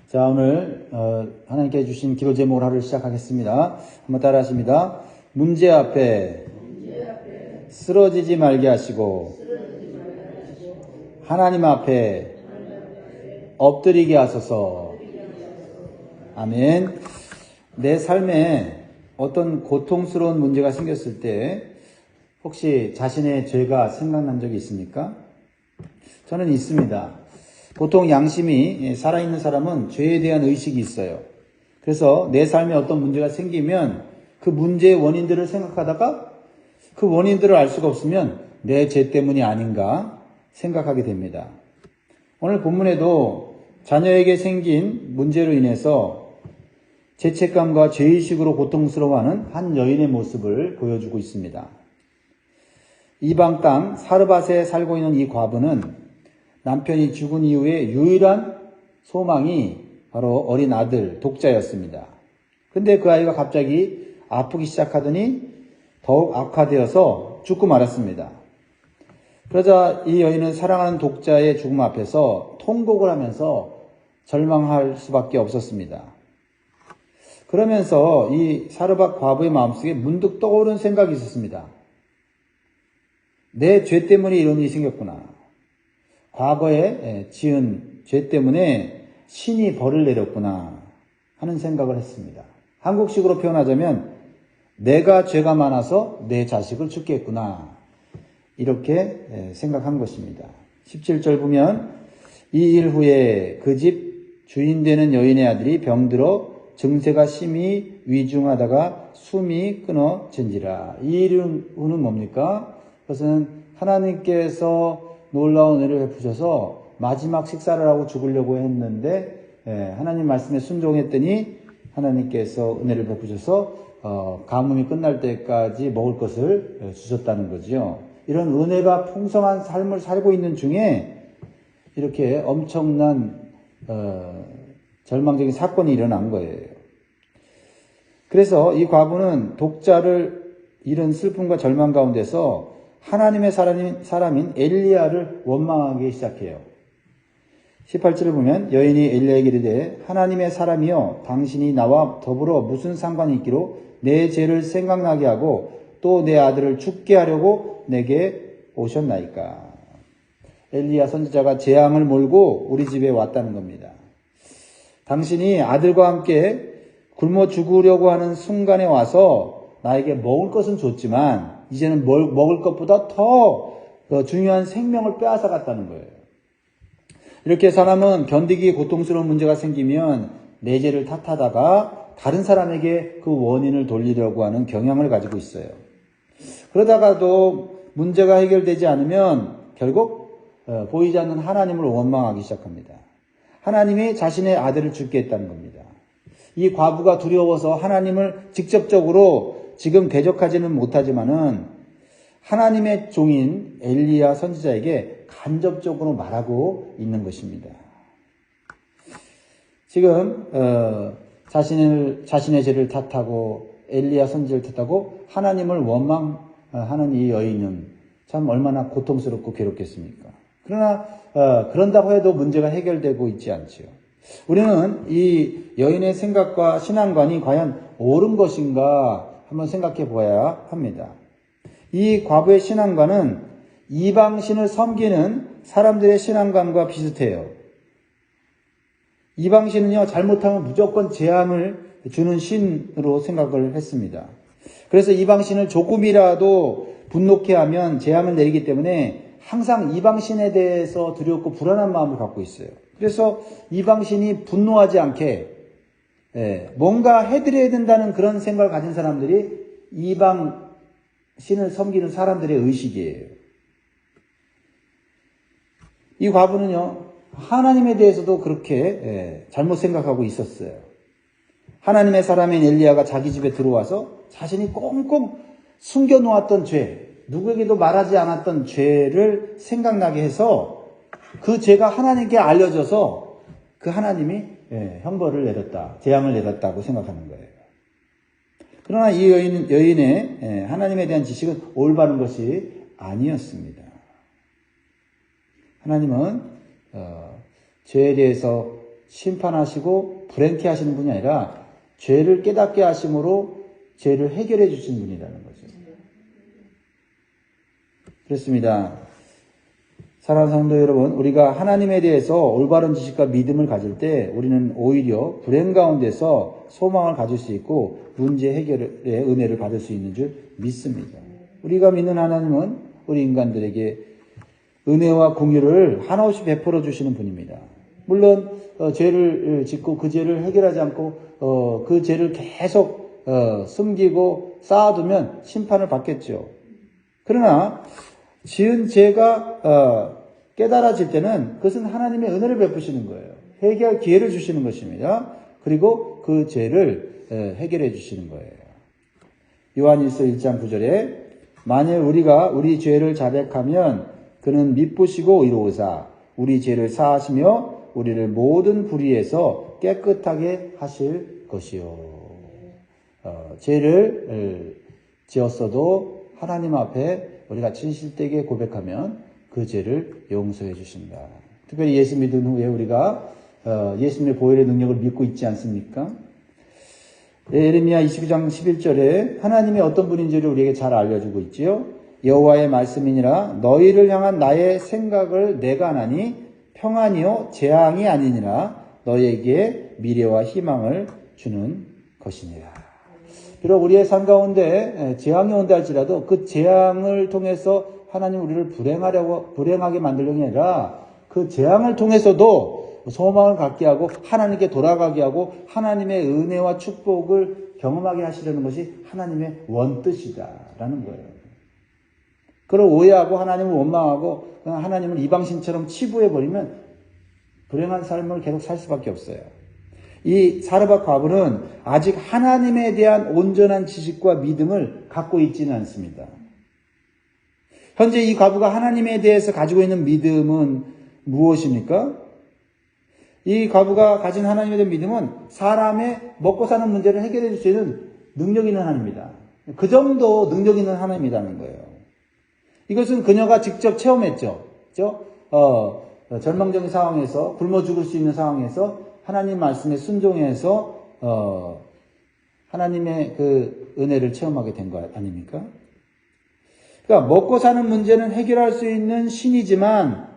자, 오늘 하나님께 주신 기도 제목으로 하루를 시작하겠습니다. 한번 따라 하십니다. 문제 앞에 쓰러지지 말게 하시고 하나님 앞에 엎드리게 하소서. 아멘. 내 삶에 어떤 고통스러운 문제가 생겼을 때 혹시 자신의 죄가 생각난 적이 있습니까? 저는 있습니다. 보통 양심이 살아있는 사람은 죄에 대한 의식이 있어요. 그래서 내 삶에 어떤 문제가 생기면 그 문제의 원인들을 생각하다가 그 원인들을 알 수가 없으면 내 죄 때문이 아닌가 생각하게 됩니다. 오늘 본문에도 자녀에게 생긴 문제로 인해서 죄책감과 죄의식으로 고통스러워하는 한 여인의 모습을 보여주고 있습니다. 이방 땅 사르밧에 살고 있는 이 과부는 남편이 죽은 이후에 유일한 소망이 바로 어린 아들 독자였습니다. 근데 그 아이가 갑자기 아프기 시작하더니 더욱 악화되어서 죽고 말았습니다. 그러자 이 여인은 사랑하는 독자의 죽음 앞에서 통곡을 하면서 절망할 수밖에 없었습니다. 그러면서 이 사르밧 과부의 마음속에 문득 떠오른 생각이 있었습니다. 내 죄 때문에 이런 일이 생겼구나. 과거에 지은 죄 때문에 신이 벌을 내렸구나 하는 생각을 했습니다. 한국식으로 표현하자면 내가 죄가 많아서 내 자식을 죽게 했구나 이렇게 생각한 것입니다. 17절 보면 이 일 후에 그 집 주인 되는 여인의 아들이 병들어 증세가 심히 위중하다가 숨이 끊어진지라. 이 일 후는 뭡니까? 그것은 하나님께서 놀라운 은혜를 베푸셔서 마지막 식사를 하고 죽으려고 했는데 하나님 말씀에 순종했더니 하나님께서 은혜를 베푸셔서 가뭄이 끝날 때까지 먹을 것을 주셨다는 거죠. 이런 은혜가 풍성한 삶을 살고 있는 중에 이렇게 엄청난 절망적인 사건이 일어난 거예요. 그래서 이 과부는 독자를 잃은 슬픔과 절망 가운데서 하나님의 사람인 엘리야를 원망하기 시작해요. 18절을 보면 여인이 엘리야에게 이르되 하나님의 사람이여 당신이 나와 더불어 무슨 상관이 있기로 내 죄를 생각나게 하고 또 내 아들을 죽게 하려고 내게 오셨나이까. 엘리야 선지자가 재앙을 몰고 우리 집에 왔다는 겁니다. 당신이 아들과 함께 굶어 죽으려고 하는 순간에 와서 나에게 먹을 것은 줬지만 이제는 먹을 것보다 더 중요한 생명을 빼앗아 갔다는 거예요. 이렇게 사람은 견디기 고통스러운 문제가 생기면 내 죄를 탓하다가 다른 사람에게 그 원인을 돌리려고 하는 경향을 가지고 있어요. 그러다가도 문제가 해결되지 않으면 결국 보이지 않는 하나님을 원망하기 시작합니다. 하나님이 자신의 아들을 죽게 했다는 겁니다. 이 과부가 두려워서 하나님을 직접적으로 지금 대적하지는 못하지만은 하나님의 종인 엘리야 선지자에게 간접적으로 말하고 있는 것입니다. 지금 자신의 죄를 탓하고 엘리야 선지자를 탓하고 하나님을 원망하는 이 여인은 참 얼마나 고통스럽고 괴롭겠습니까? 그러나 그런다고 해도 문제가 해결되고 있지 않지요. 우리는 이 여인의 생각과 신앙관이 과연 옳은 것인가 한번 생각해 보아야 합니다. 이 과부의 신앙관은 이방신을 섬기는 사람들의 신앙관과 비슷해요. 이방신은요, 잘못하면 무조건 재앙을 주는 신으로 생각을 했습니다. 그래서 이방신을 조금이라도 분노케 하면 재앙을 내리기 때문에 항상 이방신에 대해서 두렵고 불안한 마음을 갖고 있어요. 그래서 이방신이 분노하지 않게 뭔가 해드려야 된다는 그런 생각을 가진 사람들이 이방 신을 섬기는 사람들의 의식이에요. 이 과부는요, 하나님에 대해서도 그렇게 잘못 생각하고 있었어요. 하나님의 사람인 엘리야가 자기 집에 들어와서 자신이 꽁꽁 숨겨놓았던 죄, 누구에게도 말하지 않았던 죄를 생각나게 해서 그 죄가 하나님께 알려져서 그 하나님이 형벌을 내렸다, 재앙을 내렸다고 생각하는 거예요. 그러나 이 여인의 하나님에 대한 지식은 올바른 것이 아니었습니다. 하나님은 죄에 대해서 심판하시고 불행케 하시는 분이 아니라 죄를 깨닫게 하심으로 죄를 해결해 주신 분이라는 거죠. 그렇습니다. 사랑하는 성도 여러분, 우리가 하나님에 대해서 올바른 지식과 믿음을 가질 때 우리는 오히려 불행 가운데서 소망을 가질 수 있고 문제 해결의 은혜를 받을 수 있는 줄 믿습니다. 우리가 믿는 하나님은 우리 인간들에게 은혜와 공유를 한없이 베풀어 주시는 분입니다. 물론 죄를 짓고 그 죄를 해결하지 않고 그 죄를 계속 숨기고 쌓아두면 심판을 받겠죠. 그러나 지은 죄가 깨달아질 때는 그것은 하나님의 은혜를 베푸시는 거예요. 해결 기회를 주시는 것입니다. 그리고 그 죄를 해결해 주시는 거예요. 요한일서 1장 9절에 만일 우리가 우리 죄를 자백하면 그는 미쁘시고 의로우사 우리 죄를 사하시며 우리를 모든 불의에서 깨끗하게 하실 것이요. 죄를 지었어도 하나님 앞에 우리가 진실되게 고백하면 그 죄를 용서해 주신다. 특별히 예수 믿은 후에 우리가 예수님의 보혈의 능력을 믿고 있지 않습니까? 예레미야 29장 11절에 하나님이 어떤 분인지를 우리에게 잘 알려주고 있지요. 여호와의 말씀이니라 너희를 향한 나의 생각을 내가 아나니 평안이요 재앙이 아니니라 너희에게 미래와 희망을 주는 것이니라. 비록 우리의 삶 가운데 재앙이 온다 할지라도 그 재앙을 통해서 하나님 우리를 불행하게 만들려는 게 아니라 그 재앙을 통해서도 소망을 갖게 하고 하나님께 돌아가게 하고 하나님의 은혜와 축복을 경험하게 하시려는 것이 하나님의 원뜻이다라는 거예요. 그걸 오해하고 하나님을 원망하고 하나님을 이방신처럼 치부해버리면 불행한 삶을 계속 살 수밖에 없어요. 이 사르밧 과부는 아직 하나님에 대한 온전한 지식과 믿음을 갖고 있지는 않습니다. 현재 이 과부가 하나님에 대해서 가지고 있는 믿음은 무엇입니까? 이 과부가 가진 하나님에 대한 믿음은 사람의 먹고 사는 문제를 해결해 줄 수 있는 능력 있는 하나님이다. 그 정도 능력 있는 하나님이라는 거예요. 이것은 그녀가 직접 체험했죠. 그렇죠? 절망적인 상황에서 굶어 죽을 수 있는 상황에서 하나님 말씀에 순종해서 하나님의 그 은혜를 체험하게 된 거 아닙니까? 그러니까 먹고 사는 문제는 해결할 수 있는 신이지만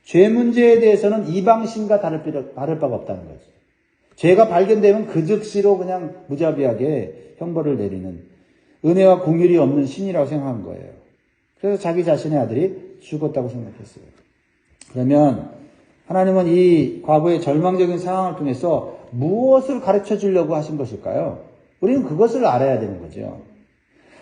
죄 문제에 대해서는 이방신과 다를 바가 없다는 거죠. 죄가 발견되면 그 즉시로 그냥 무자비하게 형벌을 내리는 은혜와 공율이 없는 신이라고 생각한 거예요. 그래서 자기 자신의 아들이 죽었다고 생각했어요. 그러면 하나님은 이 과거의 절망적인 상황을 통해서 무엇을 가르쳐 주려고 하신 것일까요? 우리는 그것을 알아야 되는 거죠.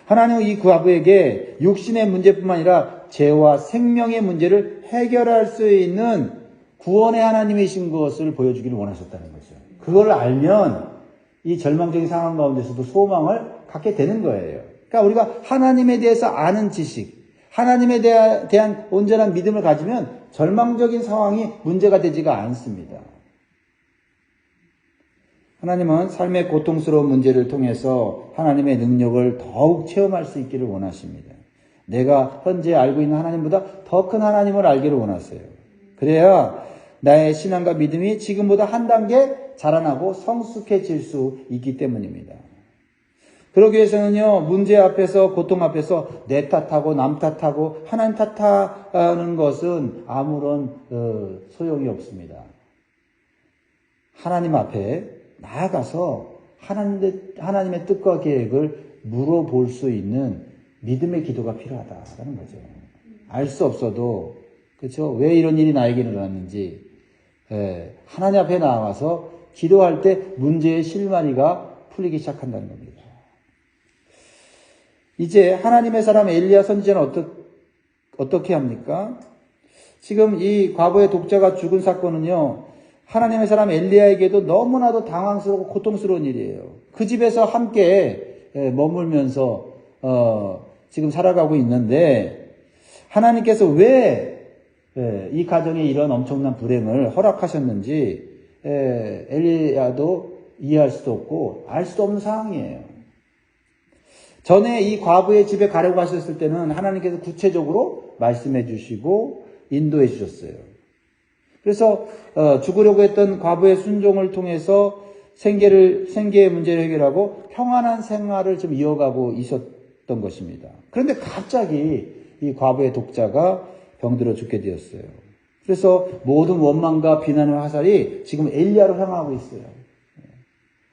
하나님은 이 과부에게 육신의 문제뿐만 아니라 죄와 생명의 문제를 해결할 수 있는 구원의 하나님이신 것을 보여주기를 원하셨다는 거죠. 그걸 알면 이 절망적인 상황 가운데서도 소망을 갖게 되는 거예요. 그러니까 우리가 하나님에 대해서 아는 지식, 하나님에 대한 온전한 믿음을 가지면 절망적인 상황이 문제가 되지가 않습니다. 하나님은 삶의 고통스러운 문제를 통해서 하나님의 능력을 더욱 체험할 수 있기를 원하십니다. 내가 현재 알고 있는 하나님보다 더 큰 하나님을 알기를 원하세요. 그래야 나의 신앙과 믿음이 지금보다 한 단계 자라나고 성숙해질 수 있기 때문입니다. 그러기 위해서는요, 문제 앞에서, 고통 앞에서 내 탓하고 남 탓하고 하나님 탓하는 것은 아무런 소용이 없습니다. 하나님 앞에 나아가서 하나님의 뜻과 계획을 물어볼 수 있는 믿음의 기도가 필요하다라는 거죠. 알 수 없어도, 그렇죠? 왜 이런 일이 나에게 일어났는지, 하나님 앞에 나아가서 기도할 때 문제의 실마리가 풀리기 시작한다는 겁니다. 이제 하나님의 사람 엘리야 선지자는 어떻게 합니까? 지금 이 과거의 독자가 죽은 사건은요, 하나님의 사람 엘리야에게도 너무나도 당황스럽고 고통스러운 일이에요. 그 집에서 함께 머물면서 지금 살아가고 있는데 하나님께서 왜 이 가정에 이런 엄청난 불행을 허락하셨는지 엘리야도 이해할 수도 없고 알 수도 없는 상황이에요. 전에 이 과부의 집에 가려고 하셨을 때는 하나님께서 구체적으로 말씀해 주시고 인도해 주셨어요. 그래서 죽으려고 했던 과부의 순종을 통해서 생계의 문제를 해결하고 평안한 생활을 좀 이어가고 있었던 것입니다. 그런데 갑자기 이 과부의 독자가 병들어 죽게 되었어요. 그래서 모든 원망과 비난의 화살이 지금 엘리야로 향하고 있어요.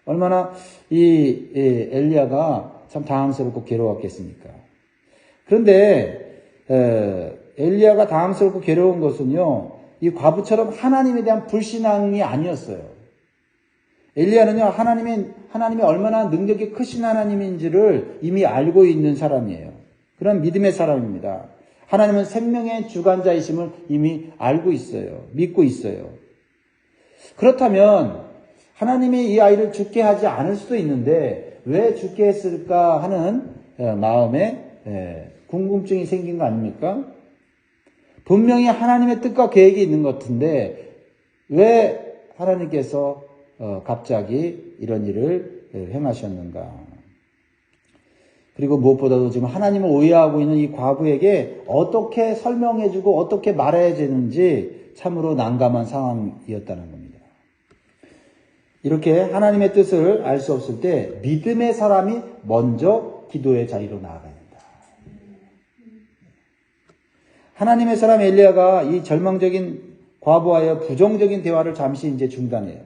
얼마나 이 엘리야가 참 당황스럽고 괴로웠겠습니까? 그런데 엘리야가 당황스럽고 괴로운 것은요, 이 과부처럼 하나님에 대한 불신앙이 아니었어요. 엘리야는요, 하나님이 얼마나 능력이 크신 하나님인지를 이미 알고 있는 사람이에요. 그런 믿음의 사람입니다. 하나님은 생명의 주관자이심을 이미 알고 있어요. 믿고 있어요. 그렇다면 하나님이 이 아이를 죽게 하지 않을 수도 있는데 왜 죽게 했을까 하는 마음에 궁금증이 생긴 거 아닙니까? 분명히 하나님의 뜻과 계획이 있는 것 같은데 왜 하나님께서 갑자기 이런 일을 행하셨는가? 그리고 무엇보다도 지금 하나님을 오해하고 있는 이 과부에게 어떻게 설명해주고 어떻게 말해야 되는지 참으로 난감한 상황이었다는 겁니다. 이렇게 하나님의 뜻을 알 수 없을 때 믿음의 사람이 먼저 기도의 자리로 나아가야 된다. 하나님의 사람 엘리야가 이 절망적인 과부와의 부정적인 대화를 잠시 이제 중단해요.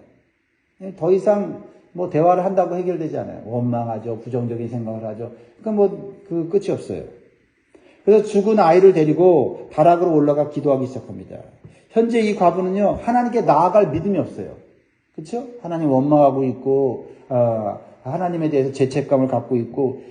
더 이상 뭐 대화를 한다고 해결되지 않아요. 원망하죠. 부정적인 생각을 하죠. 그러니까 그 끝이 없어요. 그래서 죽은 아이를 데리고 다락으로 올라가 기도하기 시작합니다. 현재 이 과부는요, 하나님께 나아갈 믿음이 없어요. 그렇죠? 하나님 원망하고 있고, 하나님에 대해서 죄책감을 갖고 있고,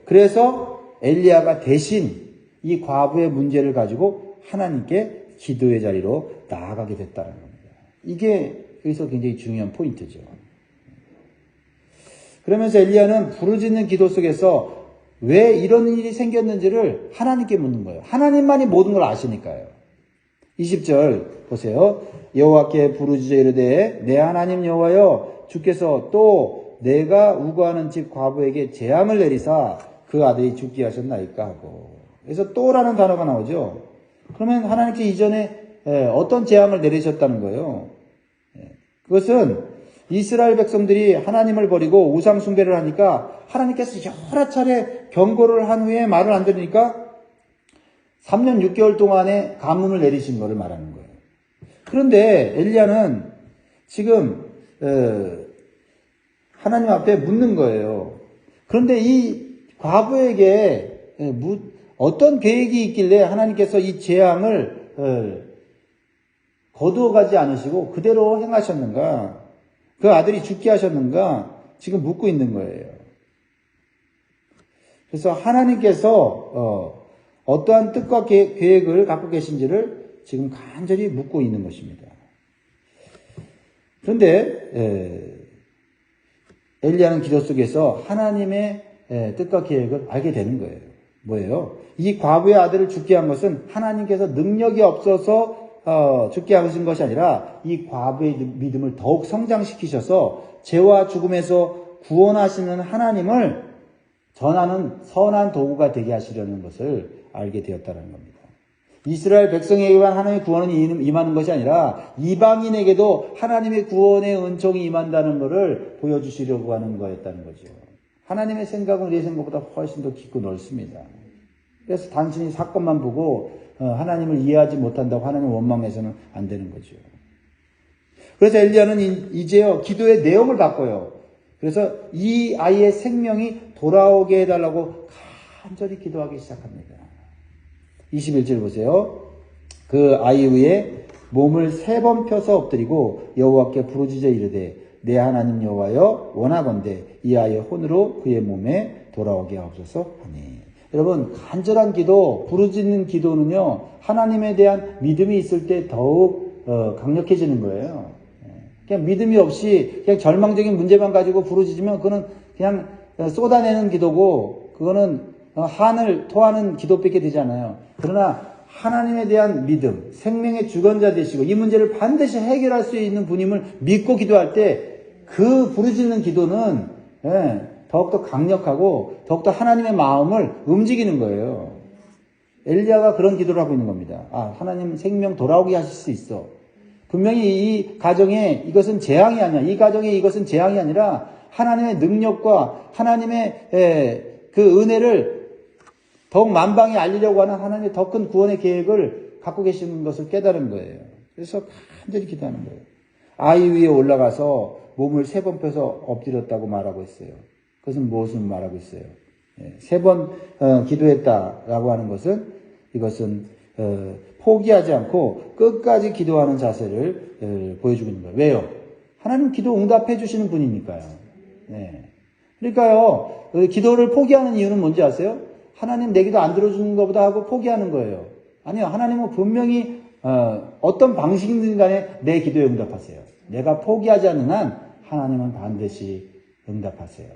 그래서 엘리야가 대신 이 과부의 문제를 가지고 하나님께 기도의 자리로 나아가게 됐다는 겁니다. 이게 여기서 굉장히 중요한 포인트죠. 그러면서 엘리야는 부르짖는 기도 속에서 왜 이런 일이 생겼는지를 하나님께 묻는 거예요. 하나님만이 모든 걸 아시니까요. 20절 보세요. 여호와께 부르짖어 이르되 내 하나님 여호와여 주께서 또 내가 우거하는 집 과부에게 재앙을 내리사 그 아들이 죽게 하셨나이까 하고. 그래서 또라는 단어가 나오죠. 그러면 하나님께 이전에 어떤 재앙을 내리셨다는 거예요. 그것은 이스라엘 백성들이 하나님을 버리고 우상 숭배를 하니까 하나님께서 여러 차례 경고를 한 후에 말을 안 들으니까 3년 6개월 동안의 가뭄을 내리신 것을 말하는 거예요. 그런데 엘리야는 지금 하나님 앞에 묻는 거예요. 그런데 이 과부에게 어떤 계획이 있길래 하나님께서 이 재앙을 거두어가지 않으시고 그대로 행하셨는가? 그 아들이 죽게 하셨는가? 지금 묻고 있는 거예요. 그래서 하나님께서 어떠한 뜻과 계획을 갖고 계신지를 지금 간절히 묻고 있는 것입니다. 그런데 엘리야는 기도 속에서 하나님의 뜻과 계획을 알게 되는 거예요. 뭐예요? 이 과부의 아들을 죽게 한 것은 하나님께서 능력이 없어서 죽게 하신 것이 아니라 이 과부의 믿음을 더욱 성장시키셔서 죄와 죽음에서 구원하시는 하나님을 전하는 선한 도구가 되게 하시려는 것을 알게 되었다는 겁니다. 이스라엘 백성에게만 하나님의 구원은 임하는 것이 아니라 이방인에게도 하나님의 구원의 은총이 임한다는 것을 보여주시려고 하는 거였다는 거죠. 하나님의 생각은 우리의 생각보다 훨씬 더 깊고 넓습니다. 그래서 단순히 사건만 보고 하나님을 이해하지 못한다고 하나님을 원망해서는 안 되는 거죠. 그래서 엘리야는 이제요 기도의 내용을 바꿔요. 그래서 이 아이의 생명이 돌아오게 해달라고 간절히 기도하기 시작합니다. 21절 보세요. 그 아이 위에 몸을 3번 펴서 엎드리고 여호와께 부르짖어 이르되 내 하나님 여호와여 원하건대 이 아이의 혼으로 그의 몸에 돌아오게 하옵소서 하니. 여러분 간절한 기도, 부르짖는 기도는요 하나님에 대한 믿음이 있을 때 더욱 강력해지는 거예요. 그냥 믿음이 없이 그냥 절망적인 문제만 가지고 부르짖으면 그거는 그냥 쏟아내는 기도고 그거는 한을 토하는 기도밖에 되지 않아요. 그러나 하나님에 대한 믿음, 생명의 주권자 되시고 이 문제를 반드시 해결할 수 있는 분임을 믿고 기도할 때 그 부르짖는 기도는 더욱더 강력하고 더욱더 하나님의 마음을 움직이는 거예요. 엘리야가 그런 기도를 하고 있는 겁니다. 하나님 생명 돌아오게 하실 수 있어. 분명히 이 가정에 이것은 재앙이 아니야. 이 가정에 이것은 재앙이 아니라 하나님의 능력과 하나님의 그 은혜를 더욱 만방에 알리려고 하는 하나님의 더 큰 구원의 계획을 갖고 계시는 것을 깨달은 거예요. 그래서 간절히 기도하는 거예요. 아이 위에 올라가서 몸을 3번 펴서 엎드렸다고 말하고 있어요. 그것은 무엇을 말하고 있어요? 3번 기도했다라고 하는 것은 이것은 포기하지 않고 끝까지 기도하는 자세를 보여주고 있는 거예요. 왜요? 하나님 기도 응답해 주시는 분이니까요. 네. 그러니까요, 기도를 포기하는 이유는 뭔지 아세요? 하나님 내 기도 안 들어주는 것보다 하고 포기하는 거예요. 아니요, 하나님은 분명히 어떤 방식이든 간에 내 기도에 응답하세요. 내가 포기하지 않는 한 하나님은 반드시 응답하세요.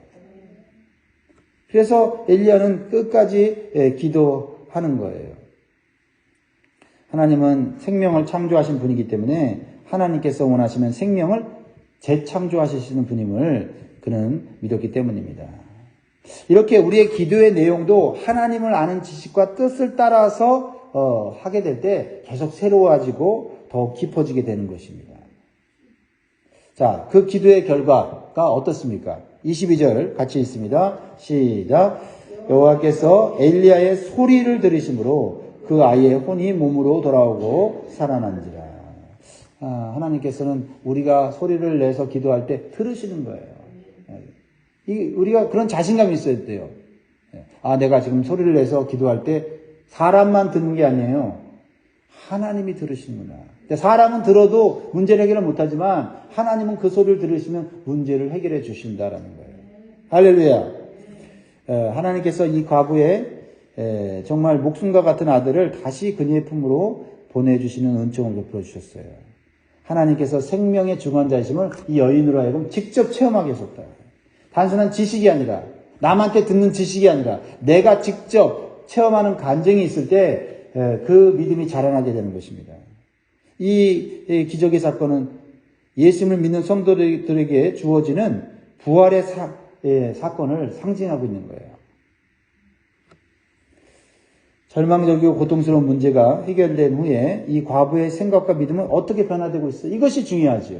그래서 엘리야는 끝까지 기도하는 거예요. 하나님은 생명을 창조하신 분이기 때문에 하나님께서 원하시면 생명을 재창조하시는 분임을 그는 믿었기 때문입니다. 이렇게 우리의 기도의 내용도 하나님을 아는 지식과 뜻을 따라서 하게 될 때 계속 새로워지고 더 깊어지게 되는 것입니다. 자, 그 기도의 결과가 어떻습니까? 22절 같이 있습니다. 시작. 여호와께서 엘리야의 소리를 들으심으로 그 아이의 혼이 몸으로 돌아오고 살아난지라. 하나님께서는 우리가 소리를 내서 기도할 때 들으시는 거예요. 우리가 그런 자신감이 있어야 돼요. 내가 지금 소리를 내서 기도할 때 사람만 듣는 게 아니에요. 하나님이 들으시는구나. 사람은 들어도 문제를 해결을 못하지만 하나님은 그 소리를 들으시면 문제를 해결해 주신다라는 거예요. 할렐루야. 하나님께서 이 과부의 정말 목숨과 같은 아들을 다시 그녀의 품으로 보내주시는 은총을 베풀어 주셨어요. 하나님께서 생명의 중환자이심을 이 여인으로 하여금 직접 체험하게 하셨다. 단순한 지식이 아니라, 남한테 듣는 지식이 아니라 내가 직접 체험하는 간증이 있을 때 그 믿음이 자라나게 되는 것입니다. 이 기적의 사건은 예수님을 믿는 성도들에게 주어지는 부활의 사건을 상징하고 있는 거예요. 절망적이고 고통스러운 문제가 해결된 후에 이 과부의 생각과 믿음은 어떻게 변화되고 있어요? 이것이 중요하죠.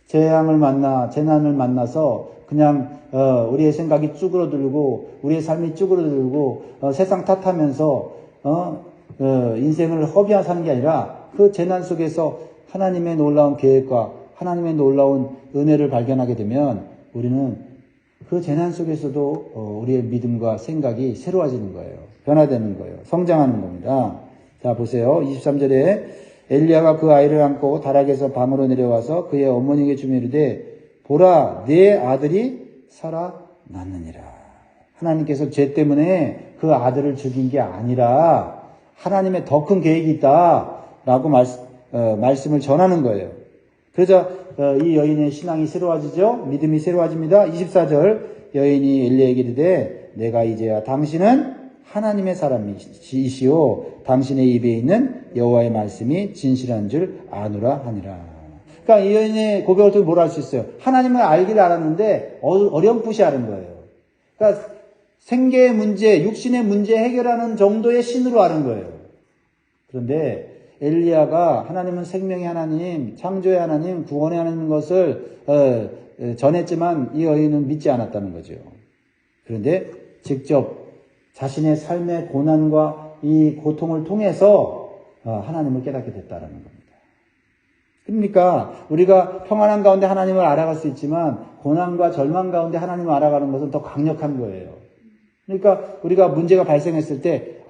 재난을 만나서 그냥 우리의 생각이 쭈그러들고 우리의 삶이 쭈그러들고 세상 탓하면서 인생을 허비하며 사는 게 아니라 그 재난 속에서 하나님의 놀라운 계획과 하나님의 놀라운 은혜를 발견하게 되면 우리는 그 재난 속에서도 우리의 믿음과 생각이 새로워지는 거예요. 변화되는 거예요. 성장하는 겁니다. 자, 보세요. 23절에 엘리야가 그 아이를 안고 다락에서 방으로 내려와서 그의 어머니에게 주며 이르되 보라 내 아들이 살아났느니라. 하나님께서 죄 때문에 그 아들을 죽인 게 아니라 하나님의 더 큰 계획이 있다라고 말씀을 전하는 거예요. 그래서 이 여인의 신앙이 새로워지죠. 믿음이 새로워집니다. 24절 여인이 엘리야에게 이르되 내가 이제야 당신은 하나님의 사람이시오 당신의 입에 있는 여호와의 말씀이 진실한 줄 아노라 하니라. 그러니까 이 여인의 고백을 통해 뭘 알 수 있어요? 하나님을 알기를 알았는데 어렴풋이 아는 거예요. 그러니까 생계의 문제, 육신의 문제 해결하는 정도의 신으로 아는 거예요. 그런데 엘리야가 하나님은 생명의 하나님, 창조의 하나님, 구원의 하나님인 것을 전했지만 이 여인은 믿지 않았다는 거죠. 그런데 직접 자신의 삶의 고난과 이 고통을 통해서 하나님을 깨닫게 됐다는 겁니다. 그러니까 우리가 평안한 가운데 하나님을 알아갈 수 있지만 고난과 절망 가운데 하나님을 알아가는 것은 더 강력한 거예요. 그러니까 우리가 문제가 발생했을 때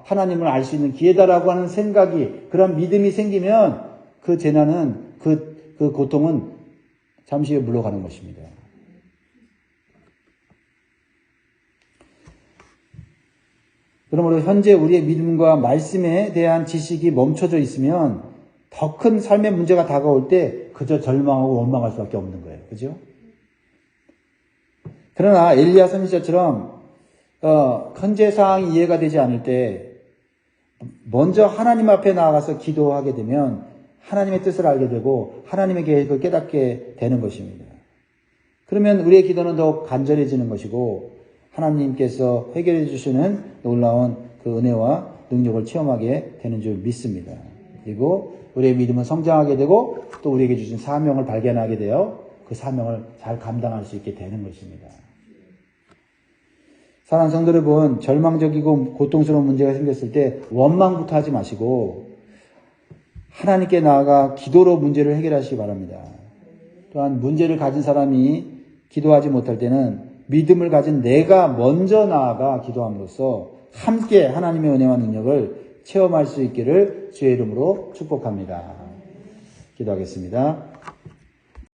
하나님을 알 수 있는 기회다라고 하는 생각이, 그런 믿음이 생기면 그 재난은, 그 고통은 잠시 후에 물러가는 것입니다. 그러므로 현재 우리의 믿음과 말씀에 대한 지식이 멈춰져 있으면 더 큰 삶의 문제가 다가올 때 그저 절망하고 원망할 수밖에 없는 거예요. 그죠? 그러나 엘리야 선지자처럼 현재 상황이 이해가 되지 않을 때 먼저 하나님 앞에 나아가서 기도하게 되면 하나님의 뜻을 알게 되고 하나님의 계획을 깨닫게 되는 것입니다. 그러면 우리의 기도는 더욱 간절해지는 것이고 하나님께서 해결해 주시는 놀라운 그 은혜와 능력을 체험하게 되는 줄 믿습니다. 그리고 우리의 믿음은 성장하게 되고 또 우리에게 주신 사명을 발견하게 되어 그 사명을 잘 감당할 수 있게 되는 것입니다. 사랑하는 성도 여러분, 절망적이고 고통스러운 문제가 생겼을 때 원망부터 하지 마시고 하나님께 나아가 기도로 문제를 해결하시기 바랍니다. 또한 문제를 가진 사람이 기도하지 못할 때는 믿음을 가진 내가 먼저 나아가 기도함으로써 함께 하나님의 은혜와 능력을 체험할 수 있기를 주의 이름으로 축복합니다. 기도하겠습니다.